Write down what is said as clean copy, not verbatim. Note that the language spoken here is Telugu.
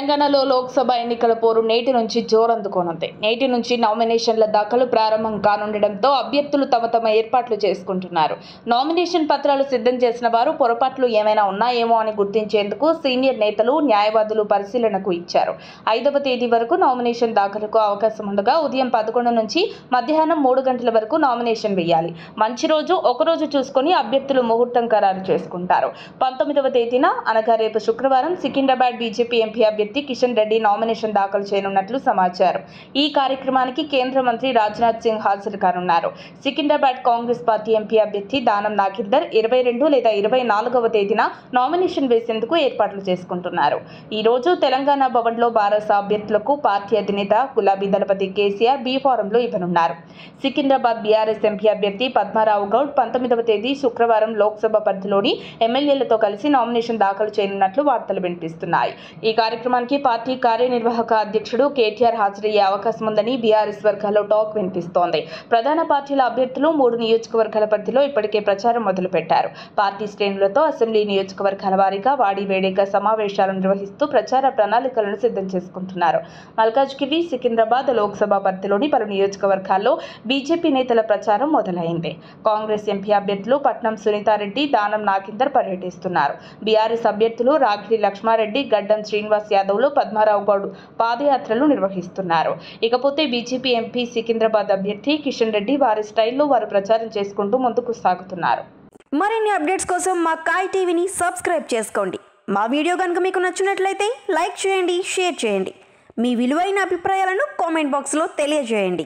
తెలంగాణలో లోక్సభ ఎన్నికల పోరు నేటి నుంచి జోరందుకోనుంది. నేటి నుంచి నామినేషన్ల దాఖలు ప్రారంభం కానుండటంతో అభ్యర్థులు తమ ఏర్పాట్లు చేసుకుంటున్నారు. నామినేషన్ పత్రాలు సిద్ధం చేసిన వారు పొరపాట్లు ఏమైనా ఉన్నాయేమో అని గుర్తించేందుకు సీనియర్ నేతలు, న్యాయవాదులు పరిశీలనకు ఇచ్చారు. 5వ తేదీ వరకు నామినేషన్ దాఖలుకు అవకాశం ఉండగా ఉదయం 11 నుంచి మధ్యాహ్నం 3 గంటల వరకు నామినేషన్ వేయాలి. మంచి రోజు ఒకరోజు చూసుకుని అభ్యర్థులు ముహూర్తం ఖరారు చేసుకుంటారు. 19వ తేదీన అనగా రేపు శుక్రవారం సికింద్రాబాద్ బీజేపీ ఎంపీ అభ్యర్థి కిషన్ రెడ్డి నామినేషన్ దాఖలు చేయనున్నట్లు సమాచారం. ఈ కార్యక్రమానికి కేంద్ర మంత్రి రాజ్నాథ్ సింగ్ హాజరు కానున్నారు. సికింద్రాబాద్ కాంగ్రెస్ పార్టీ ఎంపీ అభ్యర్థి దానం నాగేందర్ 22 లేదా 24వ తేదీన నామినేషన్ వేసేందుకు ఏర్పాట్లు చేసుకుంటున్నారు. ఈ రోజు తెలంగాణ భవన్లో బారాస అభ్యర్థులకు పార్టీ అధినేత గులాబీ దళపతి కేసీఆర్ బీ ఫారంలు ఇవ్వనున్నారు. సికింద్రాబాద్ బీఆర్ఎస్ ఎంపీ అభ్యర్థి పద్మారావు గౌడ్ 19వ తేదీ శుక్రవారం లోక్సభ పరిధిలోని ఎమ్మెల్యేలతో కలిసి నామినేషన్ దాఖలు చేయనున్నట్లు వార్తలు వినిపిస్తున్నాయి. ఈ కార్యక్రమానికి పార్టీ కార్యనిర్వాహక అధ్యక్షుడు కేటీఆర్ హాజరయ్యే అవకాశం ఉందని బీఆర్ఎస్ వర్గాల్లో టాక్ వినిపిస్తోంది. ప్రధాన పార్టీల అభ్యర్థులు 3 నియోజకవర్గాల పరిధిలో ఇప్పటికే ప్రచారం మొదలుపెట్టారు. పార్టీ శ్రేణులతో అసెంబ్లీ నియోజకవర్గాల వారీగా వాడివేడిగా సమావేశాలు నిర్వహిస్తూ ప్రచార ప్రణాళికలను సిద్ధం చేసుకుంటున్నారు. మల్కాజ్గిరి, సికింద్రాబాద్ లోక్సభ పరిధిలోని పలు నియోజకవర్గాల్లో బీజేపీ నేతల ప్రచారం మొదలైంది. కాంగ్రెస్ ఎంపీ అభ్యర్థులు పట్నం సునీతారెడ్డి, దానం నాగేందర్ పర్యటిస్తున్నారు. బీఆర్ఎస్ అభ్యర్థులు రాగిడి లక్ష్మారెడ్డి, గడ్డం శ్రీనివాస్ యాదవ్లు, పద్మారావు గౌడ్ పాదయాత్రలు నిర్వహిస్తున్నారు. ఇకపోతే బీజేపీ ఎంపీ సికింద్రాబాద్ అభ్యర్థి కిషన్ రెడ్డి వారి స్టైల్లో వారు ప్రచారం చేసుకుంటూ ముందుకు సాగుతున్నారు. మరిన్ని అప్డేట్స్ కోసం మా కాయ్ టీవీని సబ్స్క్రైబ్ చేసుకోండి. మా వీడియో కనుక మీకు నచ్చినట్లయితే లైక్ చేయండి, షేర్ చేయండి. మీ విలువైన అభిప్రాయాలను కామెంట్ బాక్స్లో తెలియజేయండి.